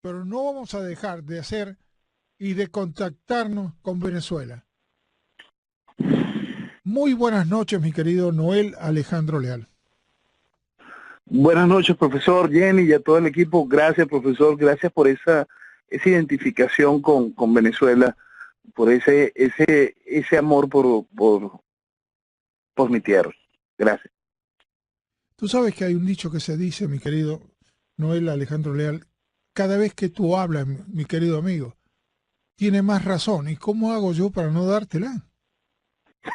Pero no vamos a dejar de hacer y de contactarnos con Venezuela. Muy buenas noches, mi querido Noel Alejandro Leal. Buenas noches, profesor Jenny, y a todo el equipo. Gracias, profesor. Gracias por esa identificación con Venezuela, por ese amor por mi tierra. Gracias. Tú sabes que hay un dicho que se dice, mi querido Noel Alejandro Leal, cada vez que tú hablas, mi querido amigo, tiene más razón. ¿Y cómo hago yo para no dártela?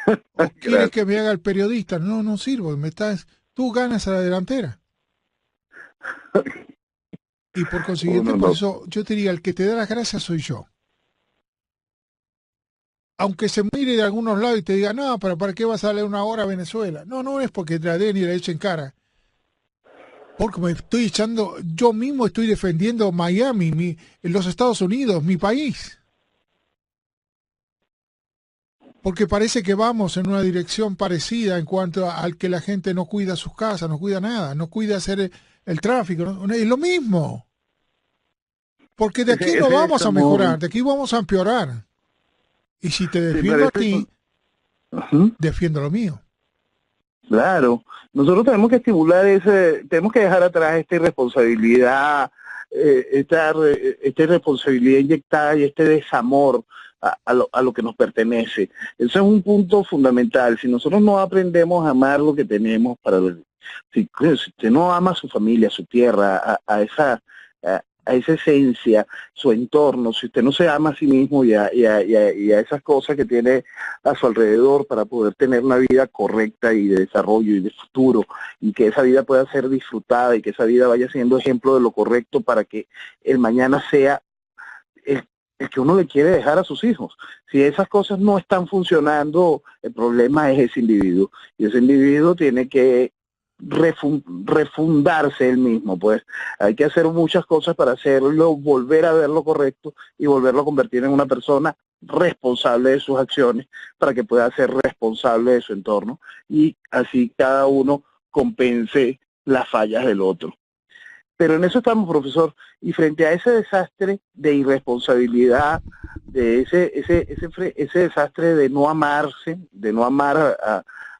¿O quieres que Gracias. me haga el periodista? No, no sirvo. Tú ganas a la delantera. Y por consiguiente, Uno por no. eso yo te diría, el que te da las gracias soy yo. Aunque se mire de algunos lados y te diga, no, pero ¿para qué vas a darle una hora a Venezuela? No, no es porque te la den y la echen cara. Porque me estoy echando, yo mismo estoy defendiendo Miami, los Estados Unidos, mi país. Porque parece que vamos en una dirección parecida en cuanto al que la gente no cuida sus casas, no cuida nada, no cuida hacer el tráfico. ¿No? Es lo mismo. Porque de aquí no Ese vamos a desamor, mejorar, de aquí vamos a empeorar. Y si te sí, defiendo a parece. ti, Ujú. defiendo lo mío. Claro, nosotros tenemos que estimular tenemos que dejar atrás esta irresponsabilidad, esta irresponsabilidad inyectada y este desamor a lo que nos pertenece. Eso es un punto fundamental. Si nosotros no aprendemos a amar lo que tenemos, si usted no ama a su familia, a su tierra, a esa esencia, su entorno, si usted no se ama a sí mismo y a esas cosas que tiene a su alrededor para poder tener una vida correcta y de desarrollo y de futuro, y que esa vida pueda ser disfrutada y que esa vida vaya siendo ejemplo de lo correcto para que el mañana sea el, el que uno le quiere dejar a sus hijos. Si esas cosas no están funcionando, el problema es ese individuo, y ese individuo tiene que refundarse él mismo. Pues hay que hacer muchas cosas para hacerlo, volver a ver lo correcto y volverlo a convertir en una persona responsable de sus acciones, para que pueda ser responsable de su entorno y así cada uno compense las fallas del otro. Pero en eso estamos, profesor, y frente a ese desastre de irresponsabilidad, de ese desastre de no amarse, de no amar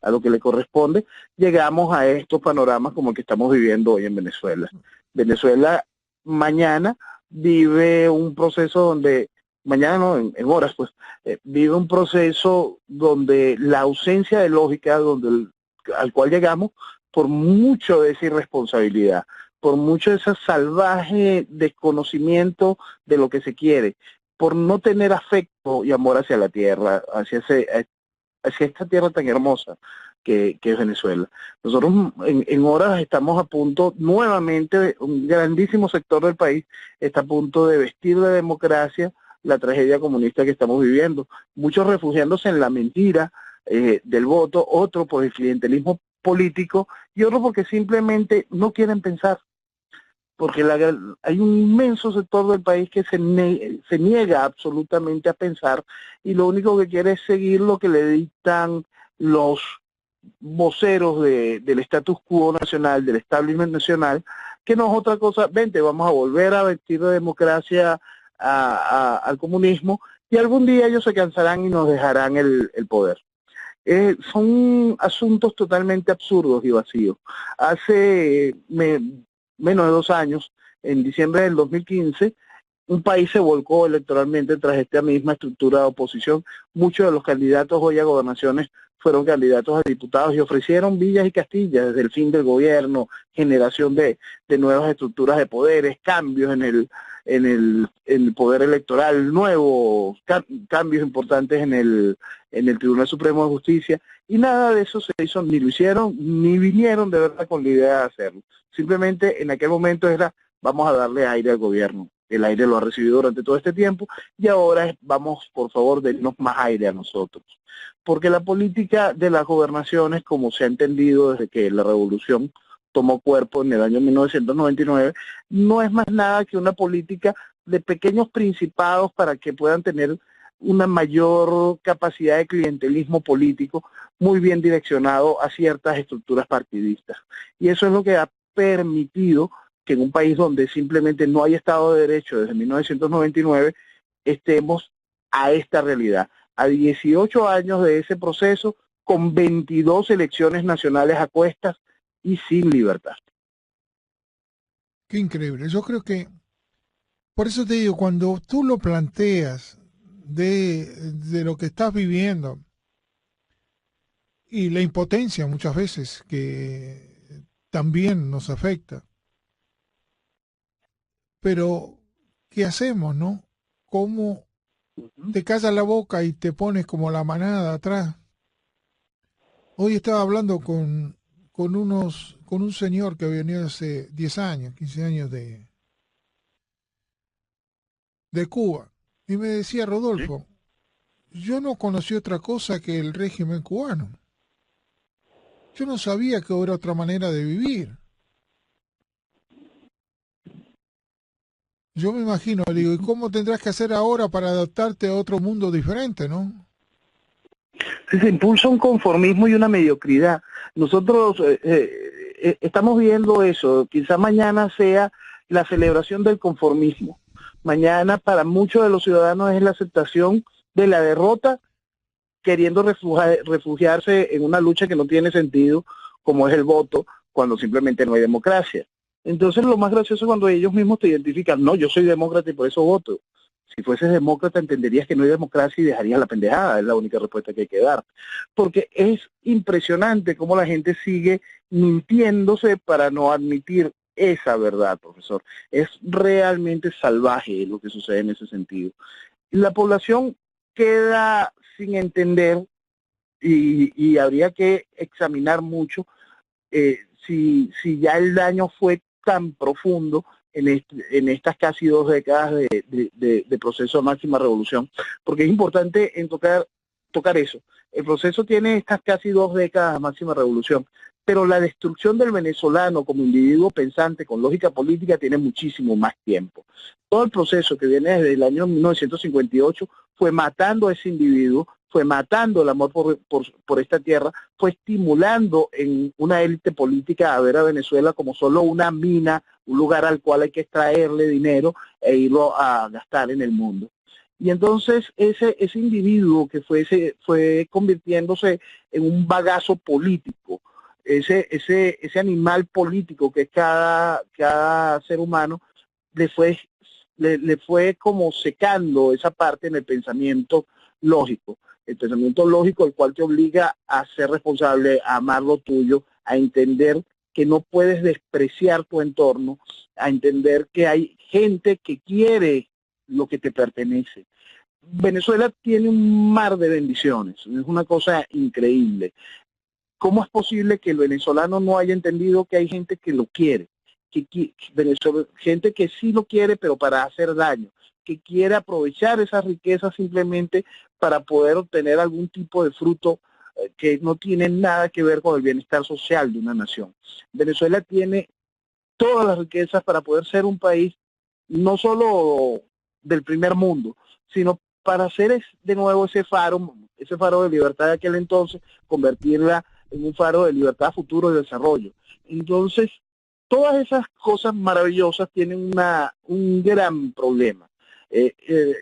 a lo que le corresponde, llegamos a estos panoramas como el que estamos viviendo hoy en Venezuela. Venezuela mañana vive un proceso donde, mañana no, en horas, pues, vive un proceso donde la ausencia de lógica, al cual llegamos por mucho de esa irresponsabilidad, por mucho de ese salvaje desconocimiento de lo que se quiere, por no tener afecto y amor hacia la tierra, hacia esta tierra tan hermosa que es Venezuela. Nosotros en horas estamos a punto, nuevamente, un grandísimo sector del país está a punto de vestir de democracia la tragedia comunista que estamos viviendo. Muchos refugiándose en la mentira del voto, otros por el clientelismo político y otros porque simplemente no quieren pensar, porque hay un inmenso sector del país que se niega absolutamente a pensar y lo único que quiere es seguir lo que le dictan los voceros del status quo nacional, del establishment nacional, que no es otra cosa. Vente, vamos a volver a vestir de democracia al comunismo y algún día ellos se cansarán y nos dejarán el poder. Son asuntos totalmente absurdos y vacíos. Menos de 2 años, en diciembre del 2015, un país se volcó electoralmente tras esta misma estructura de oposición. Muchos de los candidatos hoy a gobernaciones fueron candidatos a diputados y ofrecieron villas y castillas desde el fin del gobierno, generación de nuevas estructuras de poderes, cambios en el poder electoral, cambios importantes en el Tribunal Supremo de Justicia, y nada de eso se hizo, ni lo hicieron, ni vinieron de verdad con la idea de hacerlo. Simplemente en aquel momento era, vamos a darle aire al gobierno. El aire lo ha recibido durante todo este tiempo y ahora vamos, por favor, denos más aire a nosotros. Porque la política de las gobernaciones, como se ha entendido desde que la revolución tomó cuerpo en el año 1999, no es más nada que una política de pequeños principados para que puedan tener una mayor capacidad de clientelismo político muy bien direccionado a ciertas estructuras partidistas. Y eso es lo que ha permitido que en un país donde simplemente no hay Estado de Derecho desde 1999 estemos a esta realidad, a 18 años de ese proceso, con 22 elecciones nacionales a cuestas y sin libertad. Qué increíble. Yo creo que, por eso te digo, cuando tú lo planteas de lo que estás viviendo y la impotencia muchas veces que también nos afecta, pero ¿qué hacemos, no? ¿Cómo te callas la boca y te pones como la manada atrás? Hoy estaba hablando con un señor que venía hace 10 años, 15 años de Cuba, y me decía, ¿Sí? Rodolfo, yo no conocí otra cosa que el régimen cubano. Yo no sabía que era otra manera de vivir. Yo me imagino, le digo, ¿y cómo tendrás que hacer ahora para adaptarte a otro mundo diferente, no? Se impulsa un conformismo y una mediocridad. Nosotros estamos viendo eso. Quizá mañana sea la celebración del conformismo. Mañana para muchos de los ciudadanos es la aceptación de la derrota, queriendo refugiarse en una lucha que no tiene sentido, como es el voto, cuando simplemente no hay democracia. Entonces lo más gracioso es cuando ellos mismos te identifican, no, yo soy demócrata y por eso voto. Si fueses demócrata entenderías que no hay democracia y dejarías la pendejada, es la única respuesta que hay que dar. Porque es impresionante cómo la gente sigue mintiéndose para no admitir esa verdad, profesor. Es realmente salvaje lo que sucede en ese sentido. La población queda sin entender y habría que examinar mucho si ya el daño fue tan profundo en estas casi 2 décadas de proceso de máxima revolución, porque es importante tocar eso. El proceso tiene estas casi 2 décadas de máxima revolución, pero la destrucción del venezolano como individuo pensante con lógica política tiene muchísimo más tiempo. Todo el proceso que viene desde el año 1958 fue matando a ese individuo, fue matando el amor por esta tierra, fue estimulando en una élite política a ver a Venezuela como solo una mina, un lugar al cual hay que extraerle dinero e irlo a gastar en el mundo. Y entonces ese individuo que fue convirtiéndose en un bagazo político, ese animal político que es cada ser humano, le fue, le fue como secando esa parte en el pensamiento lógico. El pensamiento lógico, el cual te obliga a ser responsable, a amar lo tuyo, a entender que no puedes despreciar tu entorno, a entender que hay gente que quiere lo que te pertenece. Venezuela tiene un mar de bendiciones, es una cosa increíble. ¿Cómo es posible que el venezolano no haya entendido que hay gente que lo quiere? Gente que sí lo quiere, pero para hacer daño, que quiere aprovechar esa riqueza simplemente para poder obtener algún tipo de fruto que no tiene nada que ver con el bienestar social de una nación. Venezuela tiene todas las riquezas para poder ser un país no solo del primer mundo, sino para hacer de nuevo ese faro de libertad de aquel entonces, convertirla en un faro de libertad, futuro y desarrollo. Entonces, todas esas cosas maravillosas tienen un gran problema. Eh, eh,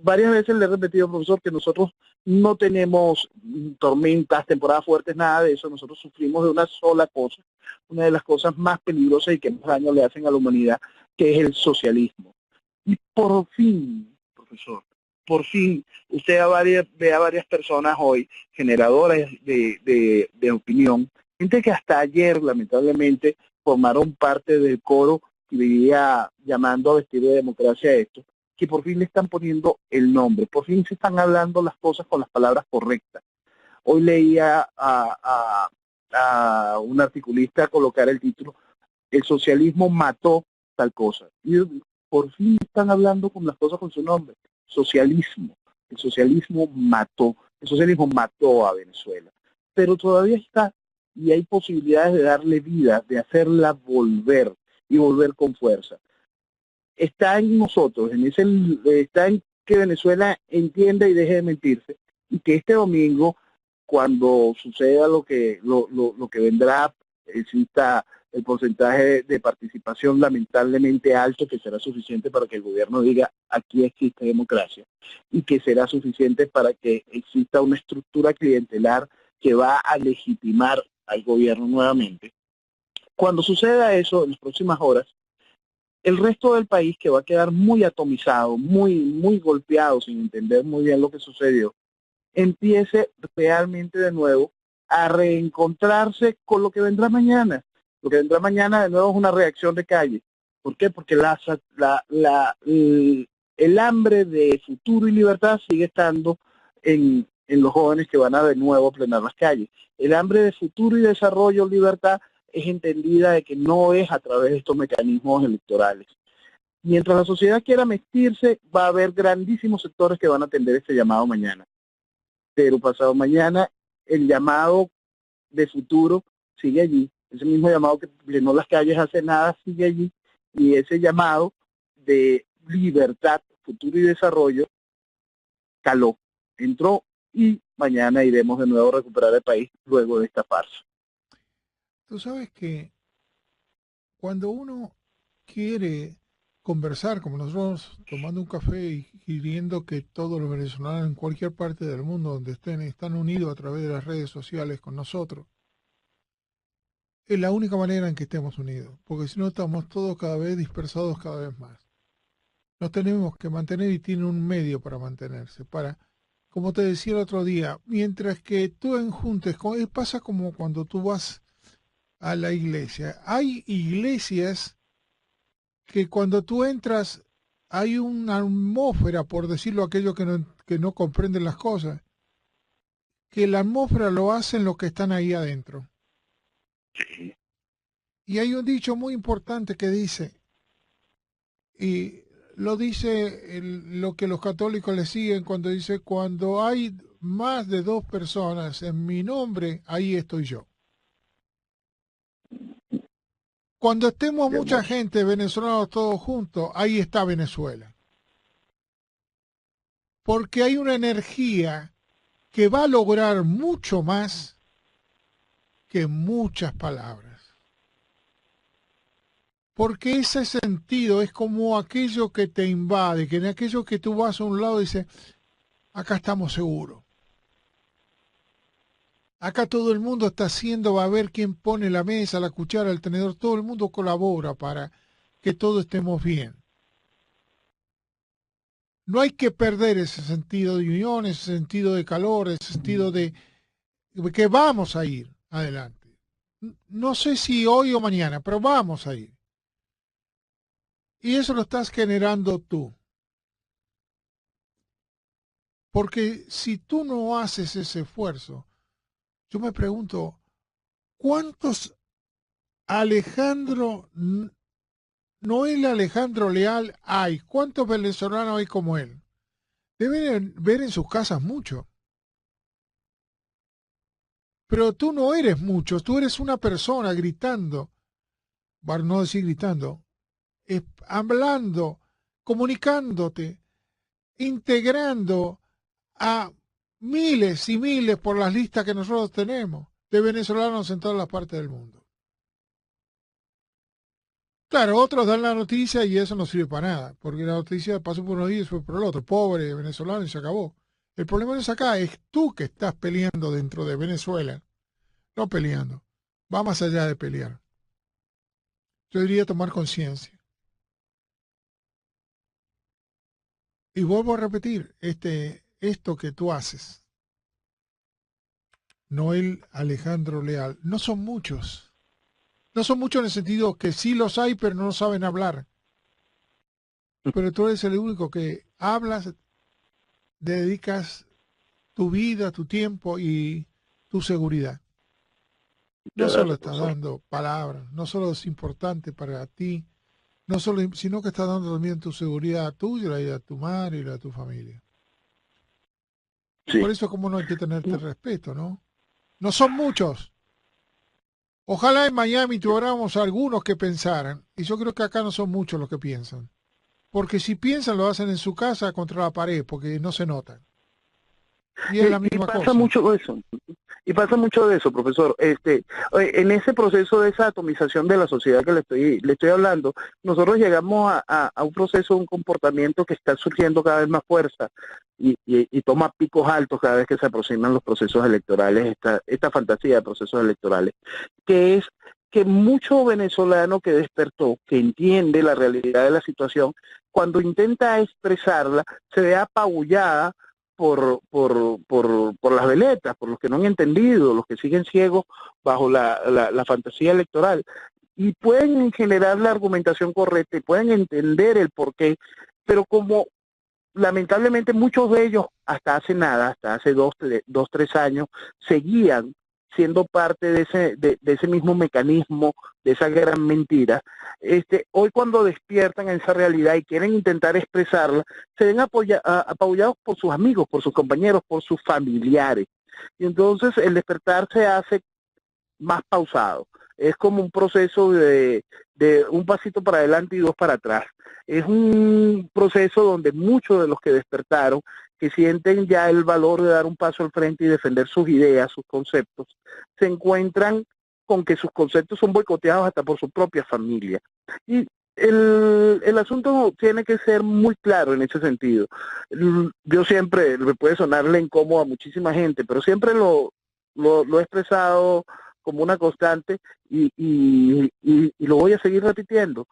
Varias veces le he repetido, profesor, que nosotros no tenemos tormentas, temporadas fuertes, nada de eso. Nosotros sufrimos de una sola cosa, una de las cosas más peligrosas y que más daño le hacen a la humanidad, que es el socialismo. Y por fin, profesor, por fin, usted ve a varias personas hoy, generadoras de opinión, gente que hasta ayer, lamentablemente, formaron parte del coro que vivía llamando a vestir de democracia esto, que por fin le están poniendo el nombre, por fin se están hablando las cosas con las palabras correctas. Hoy leía a un articulista colocar el título, el socialismo mató tal cosa. Y por fin están hablando con las cosas con su nombre. Socialismo. El socialismo mató a Venezuela. Pero todavía está y hay posibilidades de darle vida, de hacerla volver y volver con fuerza. Está en nosotros, está en que Venezuela entienda y deje de mentirse y que este domingo, cuando suceda lo que vendrá, exista el porcentaje de participación lamentablemente alto que será suficiente para que el gobierno diga aquí existe democracia y que será suficiente para que exista una estructura clientelar que va a legitimar al gobierno nuevamente. Cuando suceda eso en las próximas horas, el resto del país, que va a quedar muy atomizado, muy golpeado, sin entender muy bien lo que sucedió, empiece realmente de nuevo a reencontrarse con lo que vendrá mañana. Lo que vendrá mañana de nuevo es una reacción de calle. ¿Por qué? Porque el hambre de futuro y libertad sigue estando en los jóvenes que van a de nuevo a plenar las calles. El hambre de futuro y desarrollo, libertad, es entendida de que no es a través de estos mecanismos electorales. Mientras la sociedad quiera vestirse, va a haber grandísimos sectores que van a atender este llamado mañana. Pero pasado mañana, el llamado de futuro sigue allí. Ese mismo llamado que llenó las calles hace nada sigue allí. Y ese llamado de libertad, futuro y desarrollo caló, entró, y mañana iremos de nuevo a recuperar el país luego de esta farsa. Tú sabes que cuando uno quiere conversar, como nosotros, tomando un café y queriendo que todos los venezolanos en cualquier parte del mundo donde estén, están unidos a través de las redes sociales con nosotros, es la única manera en que estemos unidos, porque si no estamos todos cada vez dispersados cada vez más. Nos tenemos que mantener y tiene un medio para mantenerse, para, como te decía el otro día, mientras que tú enjuntes, pasa como cuando tú vas a la iglesia. Hay iglesias que cuando tú entras hay una atmósfera, por decirlo aquellos que no comprenden las cosas, que la atmósfera lo hacen los que están ahí adentro. Sí. Y hay un dicho muy importante que dice, y lo dice lo que los católicos le siguen cuando dice, cuando hay más de 2 personas en mi nombre, ahí estoy yo. Cuando estemos mucha gente, venezolanos todos juntos, ahí está Venezuela. Porque hay una energía que va a lograr mucho más que muchas palabras. Porque ese sentido es como aquello que te invade, que en aquello que tú vas a un lado y dices, acá estamos seguros. Acá todo el mundo está haciendo, va a ver quién pone la mesa, la cuchara, el tenedor, todo el mundo colabora para que todos estemos bien. No hay que perder ese sentido de unión, ese sentido de calor, ese sentido de que vamos a ir adelante. No sé si hoy o mañana, pero vamos a ir. Y eso lo estás generando tú. Porque si tú no haces ese esfuerzo, yo me pregunto, ¿cuántos Alejandro, Noel Alejandro Leal hay? ¿Cuántos venezolanos hay como él? Deben ver en sus casas mucho. Pero tú no eres mucho, tú eres una persona gritando, para no decir gritando, hablando, comunicándote, integrando a miles y miles por las listas que nosotros tenemos de venezolanos en todas las partes del mundo. Claro, otros dan la noticia y eso no sirve para nada, porque la noticia pasó por unos días y fue por el otro, pobre venezolano, y se acabó. El problema no es acá, es tú que estás peleando dentro de Venezuela, no peleando, va más allá de pelear. Yo diría tomar conciencia. Y vuelvo a repetir, esto que tú haces, Noel Alejandro Leal, no son muchos. No son muchos en el sentido que sí los hay, pero no saben hablar. Pero tú eres el único que hablas, dedicas tu vida, tu tiempo y tu seguridad. No solo estás dando palabras, no solo es importante para ti, no solo, sino que estás dando también tu seguridad tuya y a tu madre y a tu familia. Sí. Por eso como no hay que tenerte respeto, ¿no? No son muchos. Ojalá en Miami tuviéramos algunos que pensaran, y yo creo que acá no son muchos los que piensan. Porque si piensan lo hacen en su casa contra la pared, porque no se notan. Y es la Y misma pasa cosa. mucho de eso. Y pasa mucho de eso, profesor. En ese proceso de esa atomización de la sociedad que le estoy hablando, nosotros llegamos a un proceso, un comportamiento que está surgiendo cada vez más fuerza y toma picos altos cada vez que se aproximan los procesos electorales, esta fantasía de procesos electorales, que es que mucho venezolano que despertó, que entiende la realidad de la situación, cuando intenta expresarla, se ve apabullada por las veletas, por los que no han entendido, los que siguen ciegos bajo la fantasía electoral. Y pueden generar la argumentación correcta y pueden entender el porqué, pero como lamentablemente muchos de ellos hasta hace nada, hasta hace dos, 3 años, seguían siendo parte de ese mismo mecanismo, de esa gran mentira. Hoy cuando despiertan en esa realidad y quieren intentar expresarla, se ven apabullados por sus amigos, por sus compañeros, por sus familiares. Y entonces el despertar se hace más pausado. Es como un proceso de un pasito para adelante y dos para atrás. Es un proceso donde muchos de los que despertaron, que sienten ya el valor de dar un paso al frente y defender sus ideas, sus conceptos, se encuentran con que sus conceptos son boicoteados hasta por su propia familia. Y el asunto tiene que ser muy claro en ese sentido. Yo siempre, me puede sonarle incómodo a muchísima gente, pero siempre lo he expresado como una constante y lo voy a seguir repitiendo.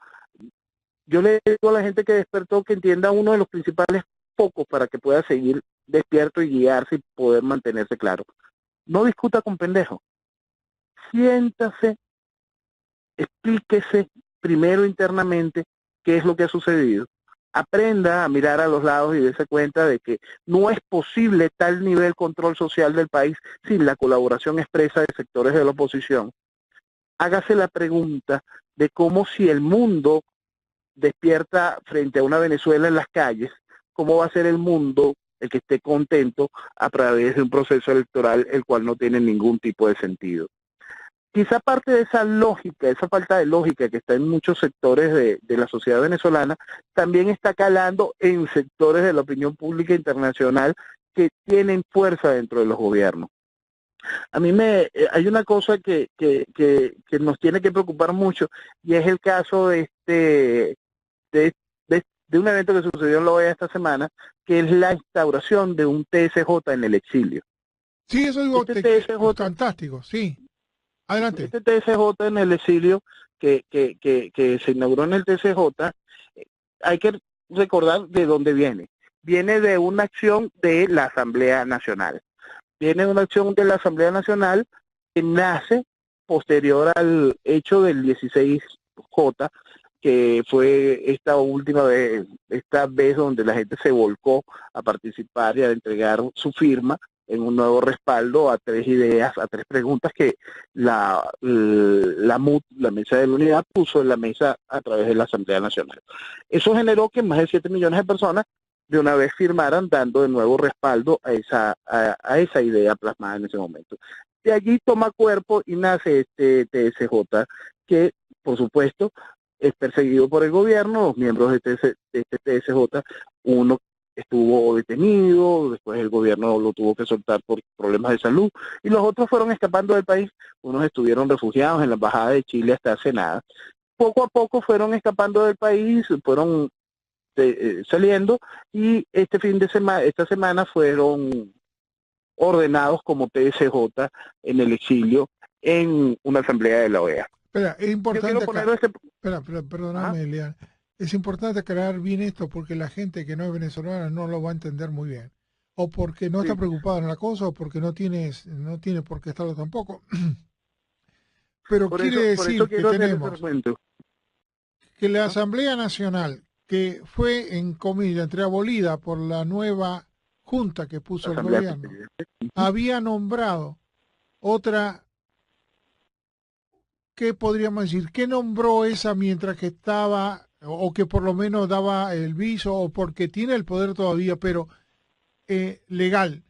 Yo le digo a la gente que despertó que entienda uno de los principales focos para que pueda seguir despierto y guiarse y poder mantenerse claro. No discuta con pendejos. Siéntase, explíquese primero internamente qué es lo que ha sucedido. Aprenda a mirar a los lados y darse cuenta de que no es posible tal nivel de control social del país sin la colaboración expresa de sectores de la oposición. Hágase la pregunta de cómo, si el mundo despierta frente a una Venezuela en las calles, cómo va a ser el mundo el que esté contento a través de un proceso electoral el cual no tiene ningún tipo de sentido. Quizá parte de esa lógica, esa falta de lógica que está en muchos sectores de la sociedad venezolana, también está calando en sectores de la opinión pública internacional que tienen fuerza dentro de los gobiernos. A mí hay una cosa que nos tiene que preocupar mucho, y es el caso de, de un evento que sucedió en la OEA esta semana, que es la instauración de un TSJ en el exilio. Sí, eso digo, Este TSJ, fantástico, sí. Adelante. este TSJ en el exilio que se inauguró en el TSJ, hay que recordar de dónde viene. Viene de una acción de la Asamblea Nacional. Viene de una acción de la Asamblea Nacional que nace posterior al hecho del 16J, que fue esta vez donde la gente se volcó a participar y a entregar su firma en un nuevo respaldo a 3 ideas, a 3 preguntas que la Mesa de la Unidad puso en la mesa a través de la Asamblea Nacional. Eso generó que más de 7 millones de personas de una vez firmaran, dando de nuevo respaldo a esa idea plasmada en ese momento. De allí toma cuerpo y nace este TSJ, que por supuesto es perseguido por el gobierno. Los miembros de este TSJ, uno estuvo detenido, después el gobierno lo tuvo que soltar por problemas de salud, y los otros fueron escapando del país. Unos estuvieron refugiados en la embajada de Chile hasta hace nada. Poco a poco fueron escapando del país, fueron saliendo, y esta semana fueron ordenados como TSJ en el exilio en una asamblea de la OEA. Espera, es importante acá. Espera, perdóname, ¿Ah? Elian. Es importante aclarar bien esto porque la gente que no es venezolana no lo va a entender muy bien. O porque no está preocupada en la cosa, o porque no tiene por qué estarlo tampoco. Pero quiere decir que tenemos que la Asamblea Nacional, que fue en comillas, entre abolida por la nueva junta que puso el gobierno, había nombrado otra. ¿Qué podríamos decir? ¿Qué nombró esa mientras que estaba, o que por lo menos daba el viso, o porque tiene el poder todavía, pero legal?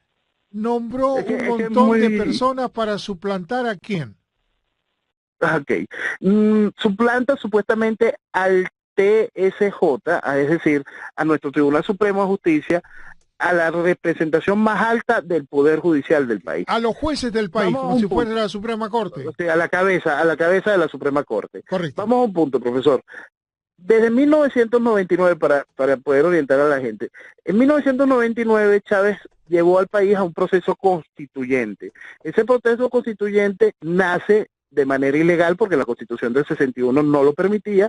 Nombró un montón de personas para suplantar a quién. Ok. Suplanta supuestamente al TSJ, es decir, a nuestro Tribunal Supremo de Justicia, a la representación más alta del poder judicial del país. A los jueces del país, Vamos a como un si fuera punto. la Suprema Corte. O sea, a la cabeza de la Suprema Corte. Correcto. Vamos a un punto, profesor. Desde 1999, para poder orientar a la gente, en 1999 Chávez llevó al país a un proceso constituyente. Ese proceso constituyente nace de manera ilegal porque la Constitución del 61 no lo permitía,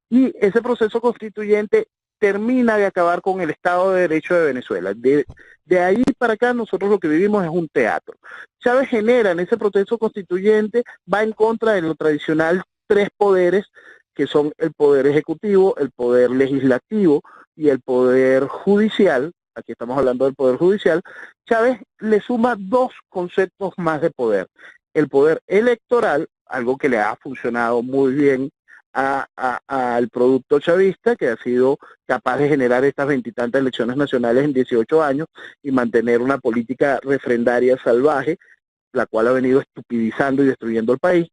y ese proceso constituyente termina de acabar con el Estado de Derecho de Venezuela. De ahí para acá nosotros lo que vivimos es un teatro. Chávez genera en ese proceso constituyente, va en contra de lo tradicional tres poderes, que son el poder ejecutivo, el poder legislativo y el poder judicial. Aquí estamos hablando del poder judicial. Chávez le suma dos conceptos más de poder: el poder electoral, algo que le ha funcionado muy bien al producto chavista, que ha sido capaz de generar estas veintitantas elecciones nacionales en 18 años y mantener una política refrendaria salvaje, la cual ha venido estupidizando y destruyendo el país,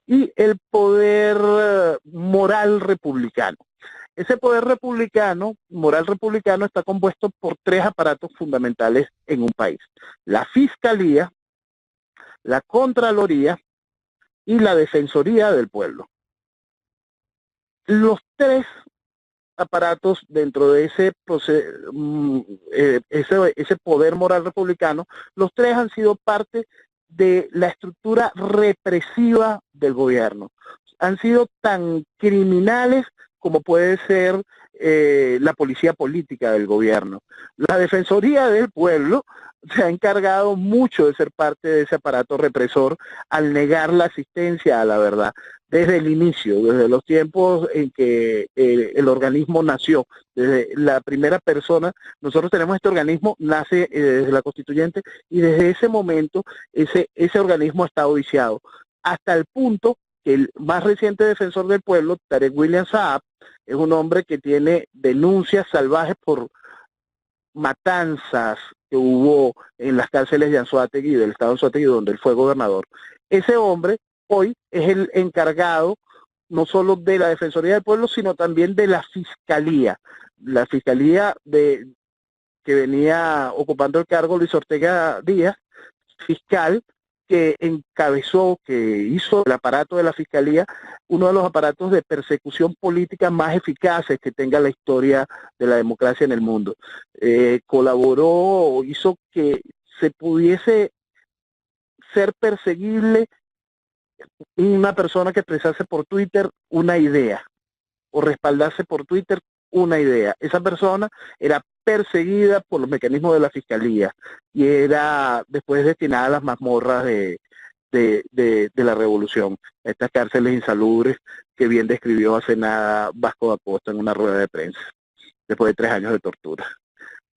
y el poder moral republicano. Ese poder moral republicano, está compuesto por tres aparatos fundamentales en un país: la Fiscalía, la Contraloría y la Defensoría del Pueblo. Los tres aparatos dentro de ese poder moral republicano, los tres han sido parte de la estructura represiva del gobierno. Han sido tan criminales como puede ser la policía política del gobierno. La Defensoría del Pueblo se ha encargado mucho de ser parte de ese aparato represor al negar la asistencia a la verdad. Desde el inicio, desde los tiempos en que el organismo nació, desde la primera persona, nosotros tenemos este organismo, nace desde la constituyente, y desde ese momento ese organismo ha estado viciado, hasta el punto que el más reciente defensor del pueblo, Tarek William Saab, es un hombre que tiene denuncias salvajes por matanzas que hubo en las cárceles de Anzoátegui, del estado de Anzoátegui, donde él fue gobernador. Ese hombre hoy es el encargado no solo de la Defensoría del Pueblo, sino también de la Fiscalía. La Fiscalía que venía ocupando el cargo Luis Ortega Díaz, fiscal, que encabezó, que hizo el aparato de la Fiscalía uno de los aparatos de persecución política más eficaces que tenga la historia de la democracia en el mundo. Colaboró, hizo que se pudiese ser perseguible una persona que expresase por Twitter una idea, o respaldase por Twitter una idea. Esa persona era perseguida por los mecanismos de la Fiscalía y era después destinada a las mazmorras de la revolución, estas cárceles insalubres que bien describió hace nada Vasco da Costa en una rueda de prensa, después de 3 años de tortura.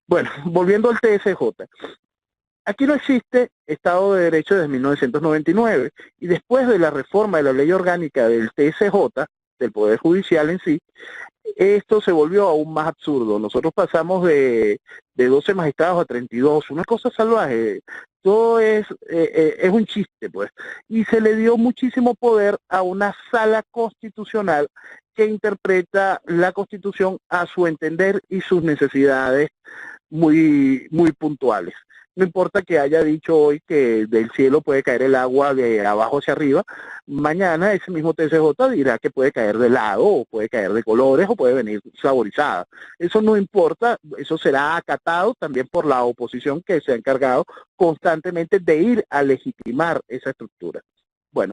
Bueno, volviendo al TSJ. Aquí no existe Estado de Derecho desde 1999, y después de la reforma de la ley orgánica del TSJ, del Poder Judicial en sí, esto se volvió aún más absurdo. Nosotros pasamos de 12 magistrados a 32, una cosa salvaje. Todo es un chiste, pues. Y se le dio muchísimo poder a una sala constitucional que interpreta la Constitución a su entender y sus necesidades muy, muy puntuales. No importa que haya dicho hoy que del cielo puede caer el agua de abajo hacia arriba, mañana ese mismo TSJ dirá que puede caer de lado, o puede caer de colores, o puede venir saborizada. Eso no importa, eso será acatado también por la oposición, que se ha encargado constantemente de ir a legitimar esa estructura. Bueno,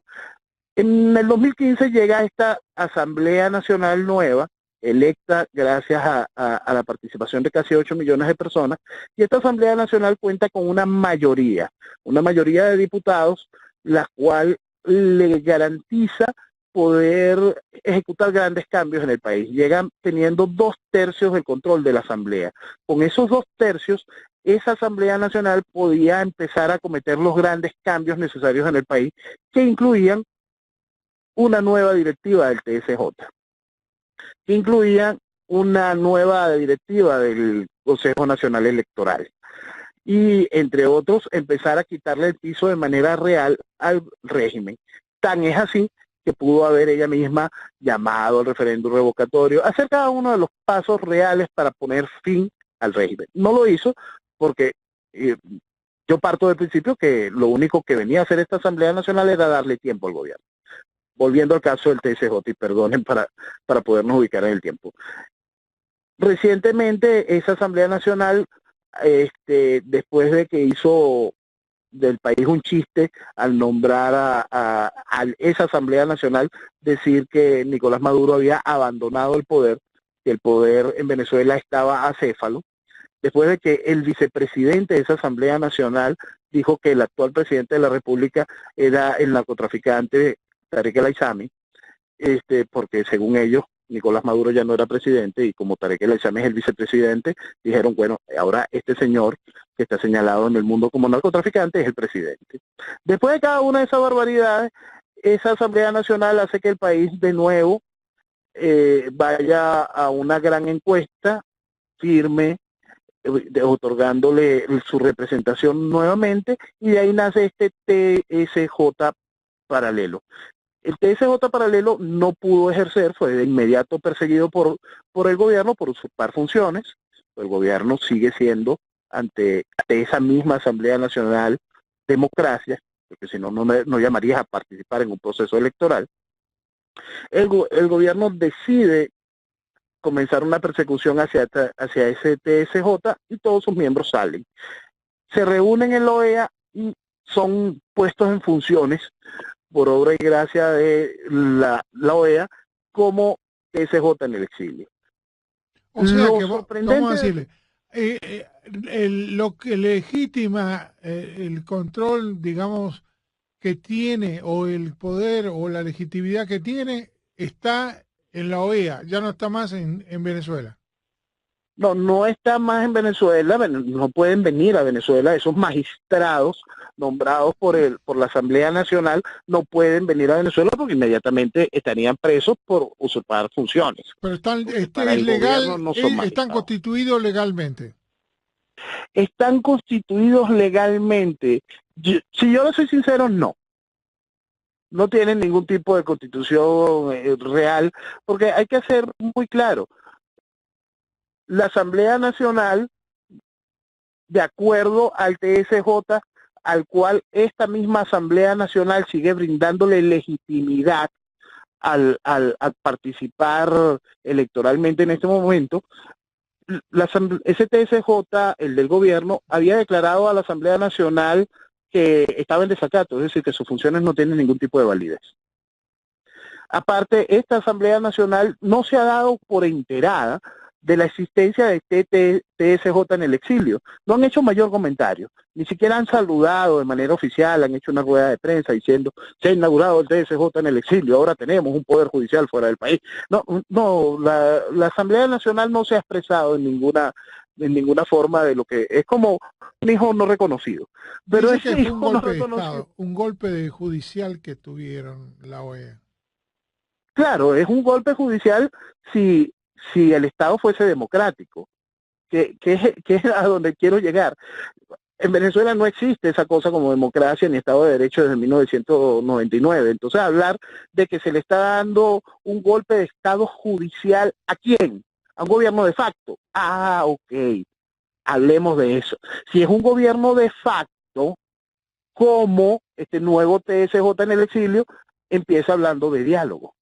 en el 2015 llega esta Asamblea Nacional nueva, electa gracias a la participación de casi 8 millones de personas, y esta Asamblea Nacional cuenta con una mayoría de diputados, la cual le garantiza poder ejecutar grandes cambios en el país. Llegan teniendo 2/3 del control de la Asamblea. Con esos 2/3, esa Asamblea Nacional podía empezar a cometer los grandes cambios necesarios en el país, que incluían una nueva directiva del TSJ, que incluía una nueva directiva del Consejo Nacional Electoral y, entre otros, empezar a quitarle el piso de manera real al régimen. Tan es así que pudo haber ella misma llamado al referéndum revocatorio, hacer cada uno de los pasos reales para poner fin al régimen. No lo hizo porque yo parto del principio que lo único que venía a hacer esta Asamblea Nacional era darle tiempo al gobierno. Volviendo al caso del TSJ, y perdonen para podernos ubicar en el tiempo. Recientemente esa Asamblea Nacional, después de que hizo del país un chiste al nombrar a esa Asamblea Nacional, decir que Nicolás Maduro había abandonado el poder, que el poder en Venezuela estaba acéfalo, después de que el vicepresidente de esa Asamblea Nacional dijo que el actual presidente de la República era el narcotraficante Tarek El Aissami, porque según ellos Nicolás Maduro ya no era presidente y como Tarek El Aissami es el vicepresidente, dijeron, bueno, ahora este señor que está señalado en el mundo como narcotraficante es el presidente. Después de cada una de esas barbaridades, esa Asamblea Nacional hace que el país de nuevo vaya a una gran encuesta firme, otorgándole su representación nuevamente, y de ahí nace este TSJ paralelo. El TSJ paralelo no pudo ejercer, fue de inmediato perseguido por el gobierno por usurpar funciones. El gobierno sigue siendo, ante esa misma Asamblea Nacional, democracia, porque si no, no llamarías a participar en un proceso electoral. El gobierno decide comenzar una persecución hacia ese TSJ y todos sus miembros salen. Se reúnen en la OEA y son puestos en funciones por obra y gracia de la OEA como TSJ en el exilio. O sea que vamos a decirle, lo que legitima el control, digamos, que tiene, o el poder o la legitimidad que tiene, está en la OEA, ya no está más en Venezuela. No está más en Venezuela, no pueden venir a Venezuela, esos magistrados nombrados por la Asamblea Nacional no pueden venir a Venezuela porque inmediatamente estarían presos por usurpar funciones. Pero están están constituidos legalmente. Están constituidos legalmente. Si yo le soy sincero, no tienen ningún tipo de constitución real, porque hay que ser muy claro. La Asamblea Nacional, de acuerdo al TSJ, al cual esta misma Asamblea Nacional sigue brindándole legitimidad al participar electoralmente en este momento, ese TSJ, el del gobierno, había declarado a la Asamblea Nacional que estaba en desacato, es decir, que sus funciones no tienen ningún tipo de validez. Aparte, esta Asamblea Nacional no se ha dado por enterada de la existencia de TSJ en el exilio. No han hecho mayor comentario, ni siquiera han saludado de manera oficial, han hecho una rueda de prensa diciendo se ha inaugurado el TSJ en el exilio, ahora tenemos un poder judicial fuera del país. La Asamblea Nacional no se ha expresado en ninguna forma de lo que es como un hijo no reconocido. Pero dice que fue un golpe de Estado, un golpe judicial que tuvieron la OEA. Claro, es un golpe judicial si el Estado fuese democrático, que es a donde quiero llegar. En Venezuela no existe esa cosa como democracia ni Estado de Derecho desde 1999. Entonces, hablar de que se le está dando un golpe de Estado judicial, ¿a quién? A un gobierno de facto. Ah, ok, hablemos de eso. Si es un gobierno de facto, como este nuevo TSJ en el exilio, empieza hablando de diálogo.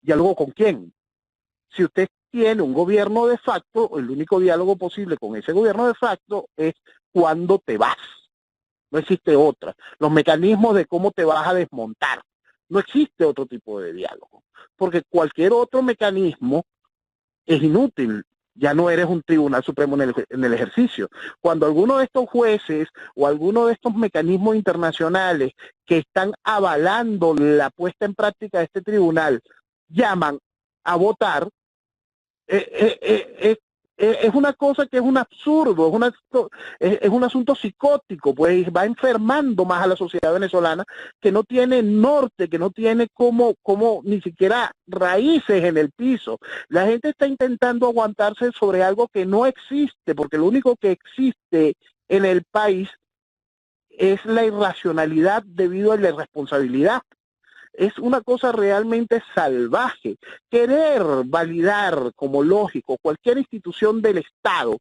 ¿Diálogo con quién? Si usted tiene un gobierno de facto, el único diálogo posible con ese gobierno de facto es cuando te vas. No existe otra. Los mecanismos de cómo te vas a desmontar. No existe otro tipo de diálogo. Porque cualquier otro mecanismo es inútil. Ya no eres un tribunal supremo en el ejercicio. Cuando alguno de estos jueces o alguno de estos mecanismos internacionales que están avalando la puesta en práctica de este tribunal llaman a votar, es una cosa que es un absurdo, es un asunto psicótico, pues va enfermando más a la sociedad venezolana, que no tiene norte, que no tiene como ni siquiera raíces en el piso. La gente está intentando aguantarse sobre algo que no existe, porque lo único que existe en el país es la irracionalidad debido a la irresponsabilidad. Es una cosa realmente salvaje. Querer validar como lógico cualquier institución del Estado,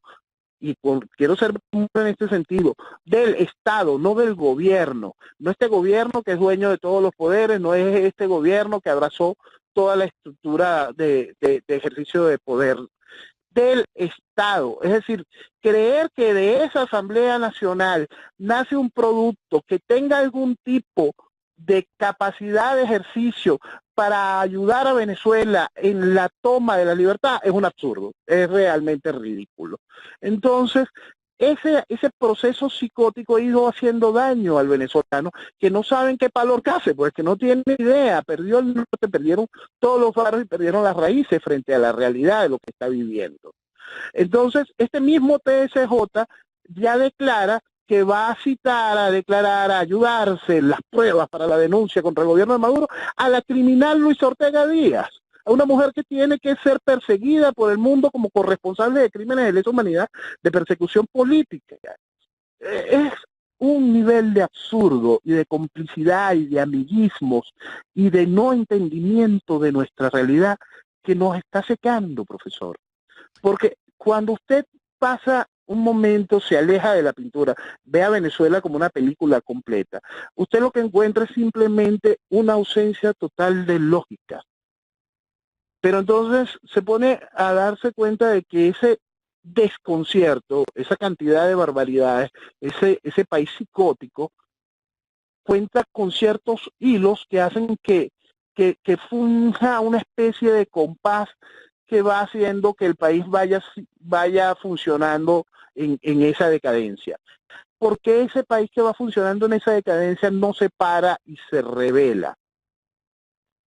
y quiero ser en este sentido, del Estado, no del gobierno. No este gobierno que es dueño de todos los poderes, no es este gobierno que abrazó toda la estructura de ejercicio de poder del Estado. Es decir, creer que de esa Asamblea Nacional nace un producto que tenga algún tipo de capacidad de ejercicio para ayudar a Venezuela en la toma de la libertad es un absurdo, es realmente ridículo. Entonces, ese proceso psicótico ha ido haciendo daño al venezolano, que no saben qué palo hace, pues que no tienen idea, perdió el norte, perdieron todos los faros y perdieron las raíces frente a la realidad de lo que está viviendo. Entonces, este mismo TSJ ya declara que va a citar, a declarar, a ayudarse en las pruebas para la denuncia contra el gobierno de Maduro a la criminal Luis Ortega Díaz, a una mujer que tiene que ser perseguida por el mundo como corresponsable de crímenes de lesa humanidad, de persecución política. Es un nivel de absurdo y de complicidad y de amiguismos y de no entendimiento de nuestra realidad que nos está secando, profesor. Porque cuando usted pasa un momento, se aleja de la pintura, ve a Venezuela como una película completa, usted lo que encuentra es simplemente una ausencia total de lógica. Pero entonces se pone a darse cuenta de que ese desconcierto, esa cantidad de barbaridades, ese país psicótico, cuenta con ciertos hilos que hacen que funja una especie de compás que va haciendo que el país vaya funcionando en esa decadencia. ¿Por qué ese país que va funcionando en esa decadencia no se para y se revela?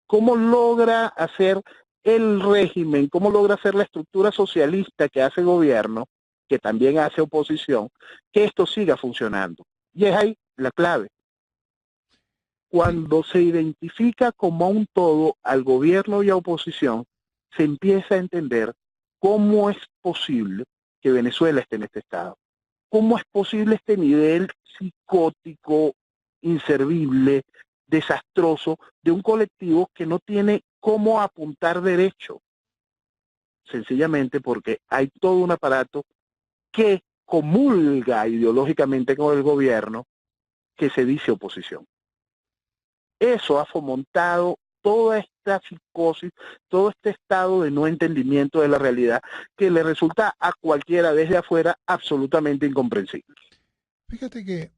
¿Cómo logra hacer el régimen, cómo logra hacer la estructura socialista que hace gobierno, que también hace oposición, que esto siga funcionando? Y es ahí la clave. Cuando se identifica como un todo al gobierno y a oposición, se empieza a entender cómo es posible que Venezuela esté en este estado. ¿Cómo es posible este nivel psicótico, inservible, desastroso de un colectivo que no tiene cómo apuntar derecho? Sencillamente porque hay todo un aparato que comulga ideológicamente con el gobierno que se dice oposición. Eso ha fomentado toda esta psicosis, todo este estado de no entendimiento de la realidad que le resulta a cualquiera desde afuera absolutamente incomprensible. Fíjate que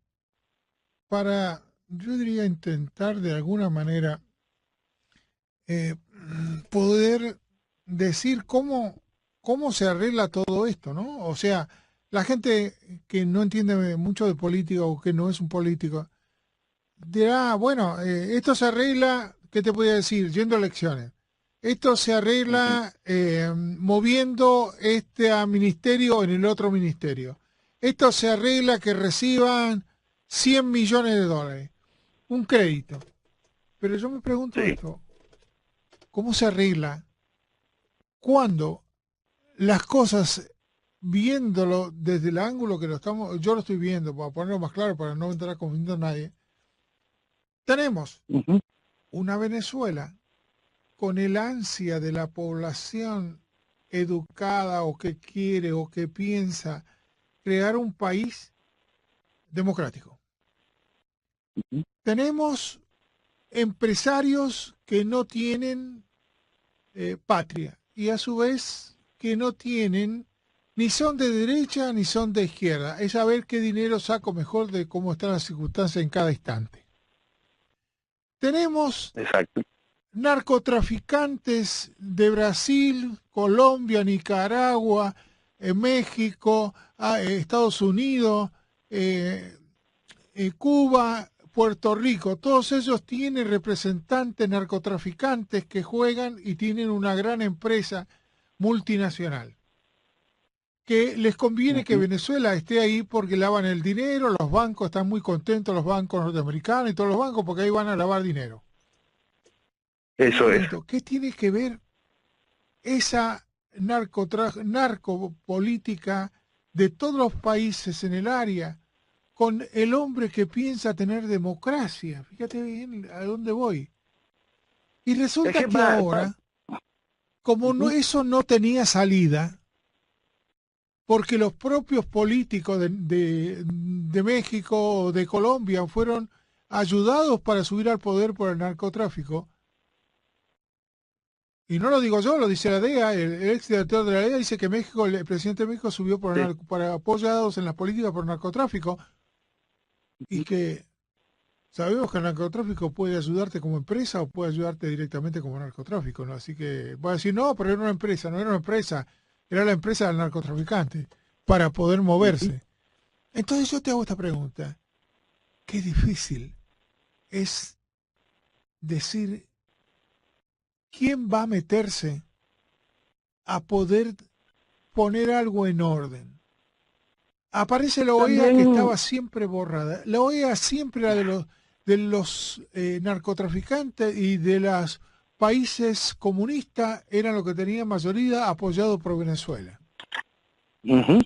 yo diría intentar de alguna manera eh, poder decir cómo se arregla todo esto, ¿no? O sea, la gente que no entiende mucho de política o que no es un político, dirá, bueno, esto se arregla, ¿qué te voy a decir? Yendo a elecciones. Esto se arregla moviendo este a ministerio en el otro ministerio. Esto se arregla que reciban 100 millones de dólares, un crédito. Pero yo me pregunto Sí. esto, ¿cómo se arregla cuando las cosas, viéndolo desde el ángulo que yo lo estoy viendo, para ponerlo más claro, para no entrar confundiendo a nadie, tenemos una Venezuela con el ansia de la población educada o que quiere o que piensa crear un país democrático. Tenemos empresarios que no tienen patria y a su vez que no tienen, ni son de derecha ni son de izquierda. Es saber qué dinero saco mejor de cómo están las circunstancias en cada instante. Tenemos Exacto. narcotraficantes de Brasil, Colombia, Nicaragua, México, Estados Unidos, Cuba, Puerto Rico. Todos ellos tienen representantes narcotraficantes que juegan y tienen una gran empresa multinacional. Que les conviene que Venezuela esté ahí porque lavan el dinero, los bancos están muy contentos, los bancos norteamericanos y todos los bancos porque ahí van a lavar dinero. Eso es. ¿Qué tiene que ver esa narcopolítica de todos los países en el área con el hombre que piensa tener democracia? Fíjate bien a dónde voy. Y Es resulta que que ahora, como no, ujú, eso no tenía salida, porque los propios políticos de México o de Colombia fueron ayudados para subir al poder por el narcotráfico, y no lo digo yo, lo dice la DEA, el ex director de la DEA dice que México, el presidente de México subió sí, para apoyados en las políticas por narcotráfico, y ujú, que sabemos que el narcotráfico puede ayudarte como empresa o puede ayudarte directamente como narcotráfico, ¿no? Así que voy a decir, no, pero era una empresa, no era una empresa, era la empresa del narcotraficante para poder ujú. moverse. Entonces yo te hago esta pregunta, qué difícil es decir quién va a meterse a poder poner algo en orden. Aparece la OEA que También, estaba siempre borrada. La OEA siempre era de los narcotraficantes y de los países comunistas eran los que tenían mayoría apoyado por Venezuela. ujú,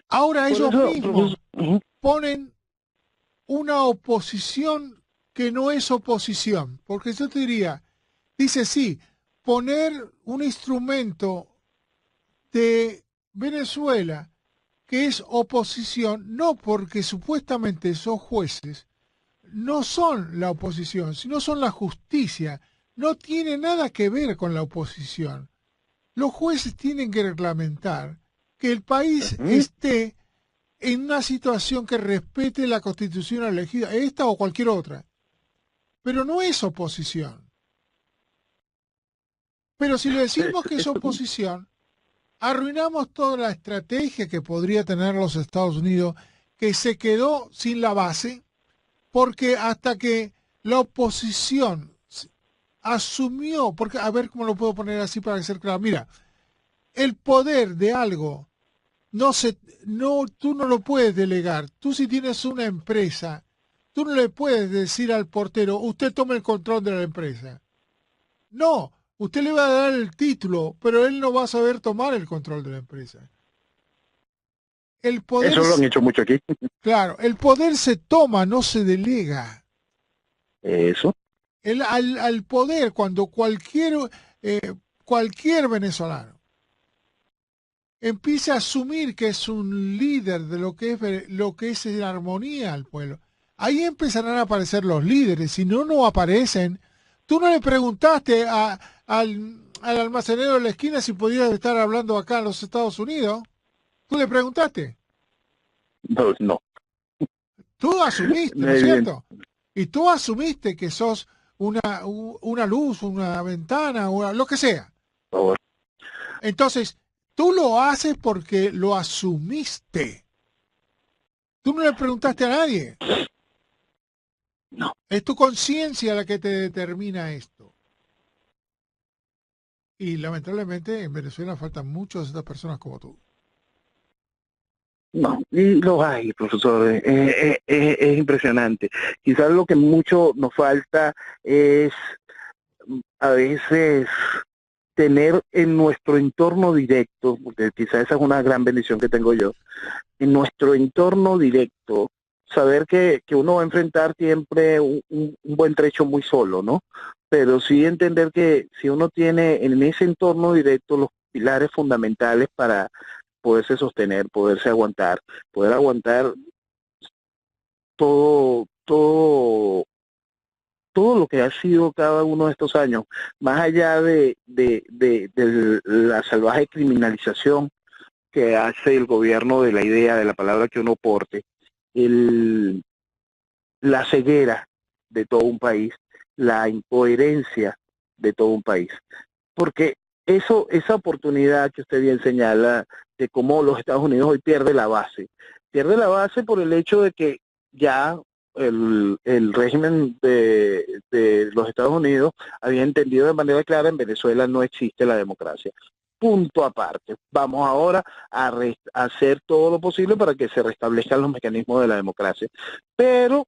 Ahora por ellos eso, profesor, mismos ponen una oposición que no es oposición, porque yo te diría, dice sí, poner un instrumento de Venezuela que es oposición, no porque supuestamente esos jueces no son la oposición, sino son la justicia. No tiene nada que ver con la oposición. Los jueces tienen que reglamentar que el país ujú, esté en una situación que respete la constitución elegida, esta o cualquier otra. Pero no es oposición. Pero si le decimos que es eso, oposición, arruinamos toda la estrategia que podría tener los Estados Unidos, que se quedó sin la base, porque hasta que la oposición asumió, porque a ver cómo lo puedo poner así para ser claro, mira, el poder de algo no se, no, tú no lo puedes delegar. Tú si tienes una empresa, tú no le puedes decir al portero, usted tome el control de la empresa. No, usted le va a dar el título, pero él no va a saber tomar el control de la empresa. El poder, eso lo han hecho mucho aquí. claro, el poder se toma, no se delega. Eso. Al poder, cuando eh, cualquier venezolano empieza a asumir que es un líder de lo que es la armonía al pueblo, ahí empezarán a aparecer los líderes. Si no, no aparecen. Tú no le preguntaste al almacenero de la esquina si podía estar hablando acá en los Estados Unidos. Tú le preguntaste. No, no, Tú asumiste, ¿no es evidente. cierto? Y tú asumiste que sos una luz, una ventana, lo que sea. Entonces, tú lo haces porque lo asumiste. Tú no le preguntaste a nadie. No, Es tu conciencia la que te determina esto. Y lamentablemente en Venezuela faltan muchas de estas personas como tú. no, y lo hay, profesor, es impresionante. Quizás lo que mucho nos falta es a veces tener en nuestro entorno directo, porque quizás esa es una gran bendición que tengo yo, en nuestro entorno directo, saber que uno va a enfrentar siempre un buen trecho muy solo, ¿no? Pero sí entender que si uno tiene en ese entorno directo los pilares fundamentales para poderse sostener, poder aguantar todo, todo lo que ha sido cada uno de estos años, más allá de la salvaje criminalización que hace el gobierno de la idea, de la palabra que uno porte, el, la ceguera de todo un país, la incoherencia de todo un país. Porque esa oportunidad que usted bien señala de cómo los Estados Unidos hoy pierde la base por el hecho de que ya el régimen de los Estados Unidos había entendido de manera clara en Venezuela no existe la democracia. Punto aparte. Vamos ahora a hacer todo lo posible para que se restablezcan los mecanismos de la democracia. Pero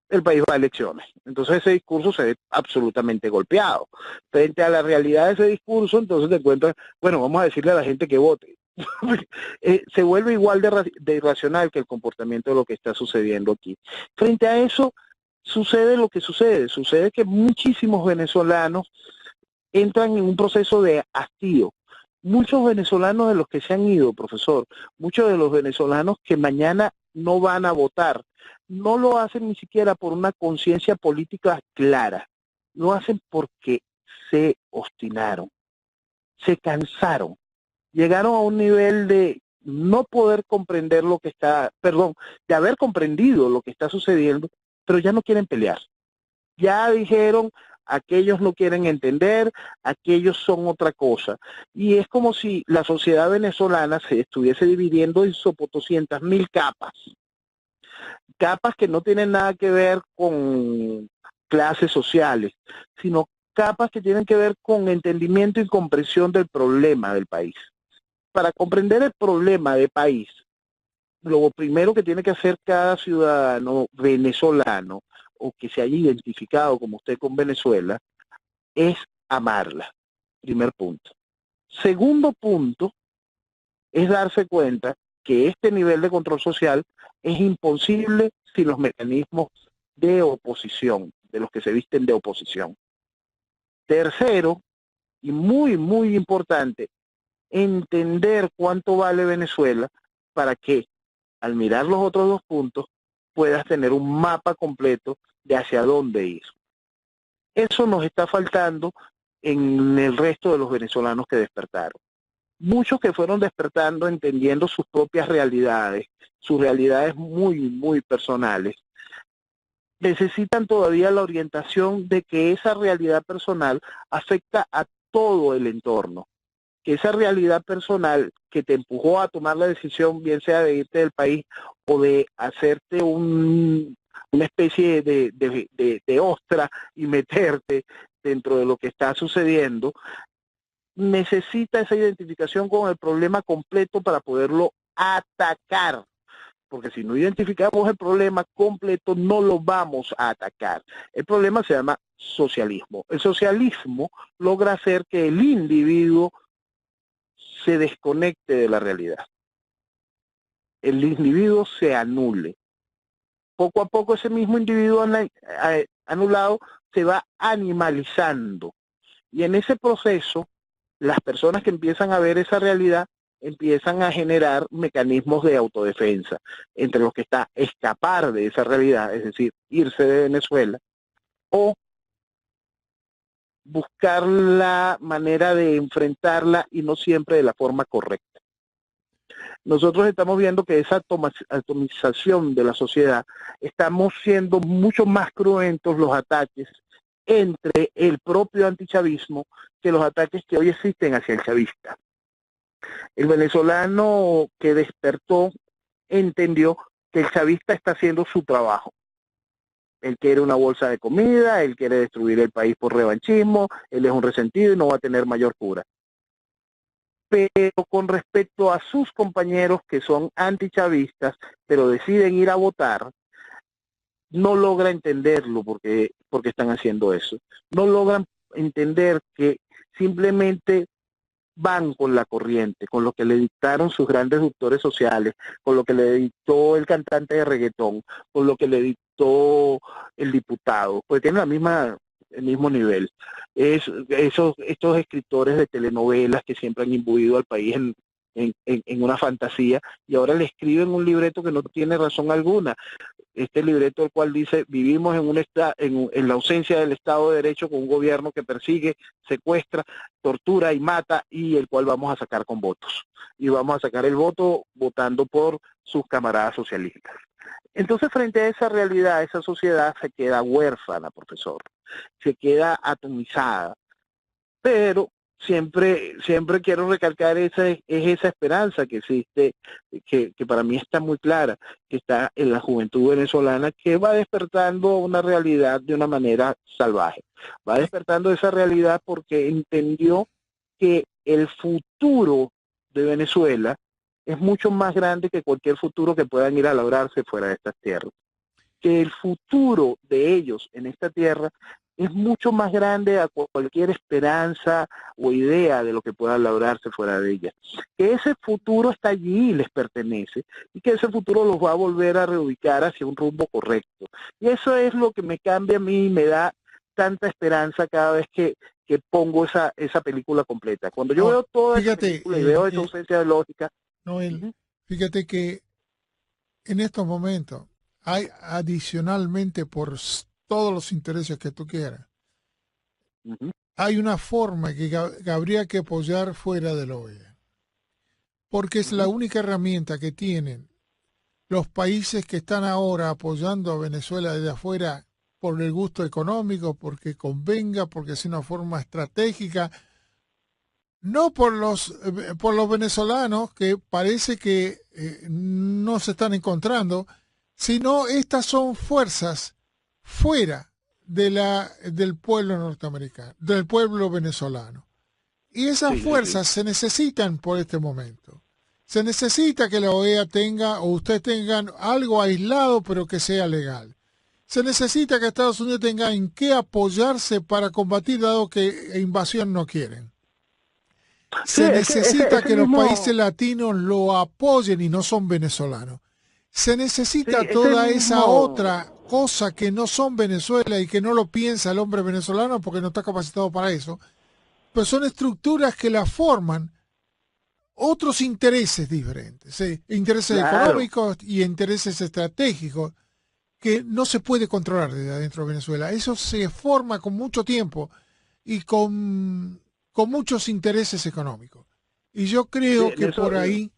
el país va a elecciones. Entonces ese discurso se ve absolutamente golpeado. Frente a la realidad de ese discurso, entonces te encuentras, bueno, vamos a decirle a la gente que vote. Se vuelve igual de irracional que el comportamiento de lo que está sucediendo aquí. Frente a eso, sucede lo que sucede que muchísimos venezolanos entran en un proceso de hastío. Muchos venezolanos de los que se han ido, profesor, muchos de los venezolanos que mañana no van a votar, no lo hacen ni siquiera por una conciencia política clara, lo hacen porque se obstinaron, se cansaron, llegaron a un nivel de no poder comprender lo que está, perdón, de haber comprendido lo que está sucediendo, pero ya no quieren pelear. Ya dijeron, aquellos no quieren entender, aquellos son otra cosa. Y es como si la sociedad venezolana se estuviese dividiendo en 200.000 capas. Capas que no tienen nada que ver con clases sociales, sino capas que tienen que ver con entendimiento y comprensión del problema del país. Para comprender el problema del país, lo primero que tiene que hacer cada ciudadano venezolano o que se haya identificado como usted con Venezuela es amarla, primer punto. Segundo punto es darse cuenta que este nivel de control social es imposible sin los mecanismos de oposición, de los que se visten de oposición. Tercero, y muy, muy importante, entender cuánto vale Venezuela para que al mirar los otros dos puntos puedas tener un mapa completo de hacia dónde ir. Eso nos está faltando en el resto de los venezolanos que despertaron. Muchos que fueron despertando entendiendo sus propias realidades, sus realidades muy, muy personales, necesitan todavía la orientación de que esa realidad personal afecta a todo el entorno, que esa realidad personal que te empujó a tomar la decisión, bien sea de irte del país o de hacerte una especie de ostra y meterte dentro de lo que está sucediendo, necesita esa identificación con el problema completo para poderlo atacar. Porque si no identificamos el problema completo, no lo vamos a atacar. El problema se llama socialismo. El socialismo logra hacer que el individuo se desconecte de la realidad. El individuo se anule. Poco a poco ese mismo individuo anulado se va animalizando. Y en ese proceso, las personas que empiezan a ver esa realidad empiezan a generar mecanismos de autodefensa, entre los que está escapar de esa realidad, es decir, irse de Venezuela, o buscar la manera de enfrentarla y no siempre de la forma correcta. Nosotros estamos viendo que esa atomización de la sociedad, estamos siendo mucho más cruentos los ataques entre el propio antichavismo que los ataques que hoy existen hacia el chavista. El venezolano que despertó entendió que el chavista está haciendo su trabajo. Él quiere una bolsa de comida, él quiere destruir el país por revanchismo, él es un resentido y no va a tener mayor cura. Pero con respecto a sus compañeros que son antichavistas, pero deciden ir a votar, no logra entenderlo porque están haciendo eso. No logran entender que simplemente van con la corriente, con lo que le dictaron sus grandes doctores sociales, con lo que le dictó el cantante de reggaetón, con lo que le dictó el diputado, pues tiene el mismo nivel. Estos escritores de telenovelas que siempre han imbuido al país en una fantasía y ahora le escriben un libreto que no tiene razón alguna. Este libreto el cual dice, vivimos en la ausencia del Estado de Derecho con un gobierno que persigue, secuestra, tortura y mata y el cual vamos a sacar con votos. Y vamos a sacar el voto votando por sus camaradas socialistas. Entonces, frente a esa realidad, esa sociedad se queda huérfana, profesor. Se queda atomizada. Pero siempre quiero recalcar esa esperanza que existe, que para mí está muy clara, que está en la juventud venezolana, que va despertando una realidad de una manera salvaje. Va despertando esa realidad porque entendió que el futuro de Venezuela es mucho más grande que cualquier futuro que puedan ir a lograrse fuera de estas tierras. que el futuro de ellos en esta tierra es mucho más grande a cualquier esperanza o idea de lo que pueda lograrse fuera de ella. Que ese futuro está allí y les pertenece, y que ese futuro los va a volver a reubicar hacia un rumbo correcto. Y eso es lo que me cambia a mí y me da tanta esperanza cada vez que pongo esa película completa. Cuando yo veo toda esa Fíjate, película y veo esa ausencia de lógica. Noel, fíjate que en estos momentos hay adicionalmente todos los intereses que tú quieras, hay una forma que habría que apoyar fuera de la OEA, porque es la única herramienta que tienen los países que están ahora apoyando a Venezuela desde afuera por el gusto económico, porque convenga, porque es una forma estratégica, no por los venezolanos, que parece que no se están encontrando, sino estas son fuerzas fuera del pueblo norteamericano, del pueblo venezolano. Y esas fuerzas se necesitan por este momento. Se necesita que la OEA tenga, o ustedes tengan algo aislado, pero que sea legal. Se necesita que Estados Unidos tenga en qué apoyarse para combatir, dado que invasión no quieren. Se necesita que los países latinos lo apoyen y no son venezolanos. Se necesita toda esa otra cosa que no son Venezuela y que no lo piensa el hombre venezolano porque no está capacitado para eso, pero son estructuras que la forman otros intereses diferentes, intereses económicos y intereses estratégicos que no se puede controlar desde adentro de Venezuela. Eso se forma con mucho tiempo y con muchos intereses económicos. Y yo creo que por ahí,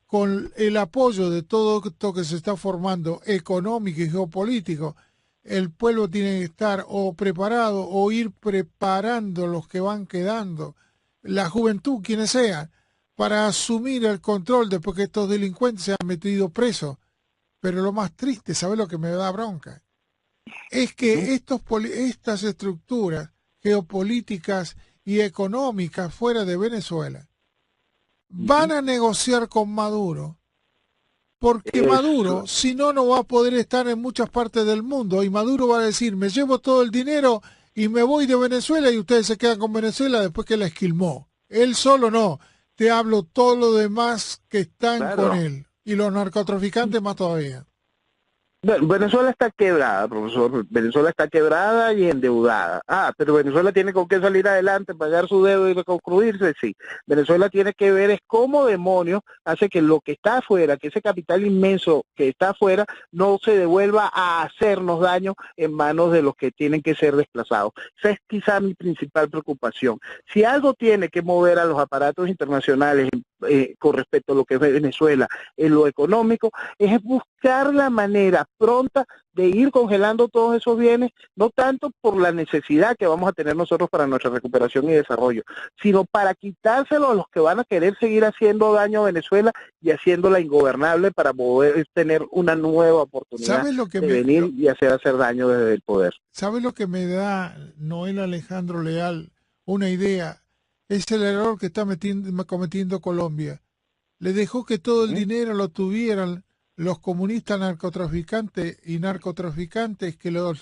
con el apoyo de todo esto que se está formando económico y geopolítico, el pueblo tiene que estar o preparado o ir preparando los que van quedando, la juventud, quienes sean, para asumir el control después que estos delincuentes se han metido presos. Pero lo más triste, ¿sabes lo que me da bronca? Es que estas estructuras geopolíticas y económicas fuera de Venezuela van a negociar con Maduro, porque Maduro, si no, no va a poder estar en muchas partes del mundo, y Maduro va a decir, me llevo todo el dinero y me voy de Venezuela y ustedes se quedan con Venezuela después que la esquilmó. Él solo no, te hablo todo lo demás que están con él, y los narcotraficantes más todavía. Venezuela está quebrada, profesor. Venezuela está quebrada y endeudada. Pero Venezuela tiene con qué salir adelante, pagar su deuda y reconstruirse, sí. Venezuela tiene que ver es cómo demonios hace que lo que está afuera, que ese capital inmenso que está afuera, no se devuelva a hacernos daño en manos de los que tienen que ser desplazados. Esa es quizá mi principal preocupación. Si algo tiene que mover a los aparatos internacionales con respecto a lo que es Venezuela en lo económico, es buscar la manera pronta de ir congelando todos esos bienes, no tanto por la necesidad que vamos a tener nosotros para nuestra recuperación y desarrollo, sino para quitárselo a los que van a querer seguir haciendo daño a Venezuela y haciéndola ingobernable para poder tener una nueva oportunidad de venir y hacer daño desde el poder. ¿Sabes lo que me da Noel Alejandro Leal? Una idea. Es el error que está cometiendo Colombia. Le dejó que todo el dinero lo tuvieran los comunistas narcotraficantes que lo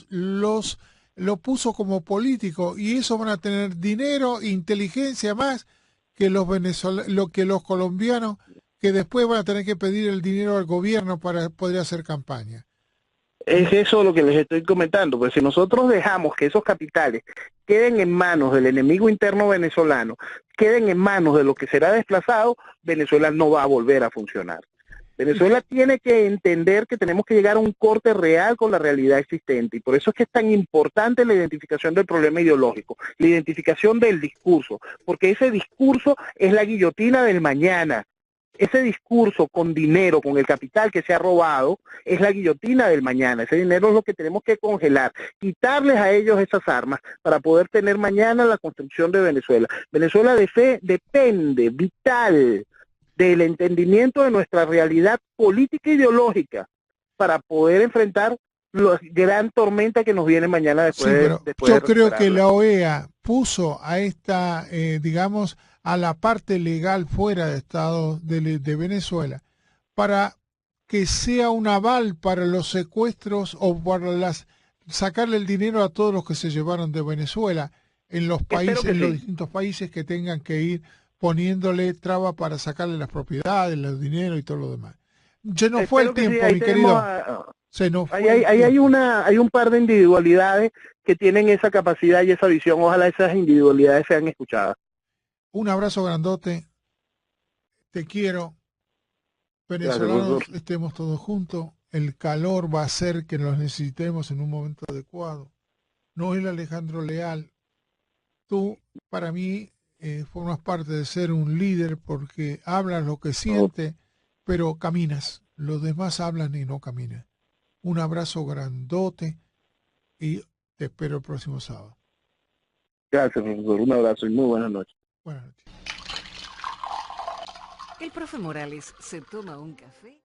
puso como político, y eso van a tener dinero, inteligencia más que los colombianos, que después van a tener que pedir el dinero al gobierno para poder hacer campaña. Es eso lo que les estoy comentando, pues si nosotros dejamos que esos capitales queden en manos del enemigo interno venezolano, queden en manos de lo que será desplazado, Venezuela no va a volver a funcionar. Venezuela tiene que entender que tenemos que llegar a un corte real con la realidad existente, y por eso es que es tan importante la identificación del problema ideológico, la identificación del discurso, porque ese discurso es la guillotina del mañana. Ese discurso con dinero, con el capital que se ha robado, es la guillotina del mañana. Ese dinero es lo que tenemos que congelar, quitarles a ellos esas armas para poder tener mañana la construcción de Venezuela. Venezuela depende, vital, del entendimiento de nuestra realidad política e ideológica para poder enfrentar la gran tormenta que nos viene mañana después. Yo creo que la OEA puso a esta, digamos, a la parte legal fuera de Estado de Venezuela para que sea un aval para los secuestros o para sacarle el dinero a todos los que se llevaron de Venezuela en los Espero países, que en los sí. distintos países que tengan que ir poniéndole traba para sacarle las propiedades, los dinero y todo lo demás. Se nos fue el Espero que sí. tiempo, Ahí mi tenemos querido. Se nos ahí fue el tiempo. hay un par de individualidades que tienen esa capacidad y esa visión. Ojalá esas individualidades sean escuchadas. Un abrazo grandote. Te quiero. Gracias, profesor. Venezolanos, estemos todos juntos. El calor va a hacer que nos necesitemos en un momento adecuado. Noel Alejandro Leal, tú para mí formas parte de ser un líder porque hablas lo que Oh, sientes, pero caminas. Los demás hablan y no caminan. Un abrazo grandote y te espero el próximo sábado. gracias, profesor. Un abrazo y muy buenas noches. Buenas noches. El profe Morales se toma un café.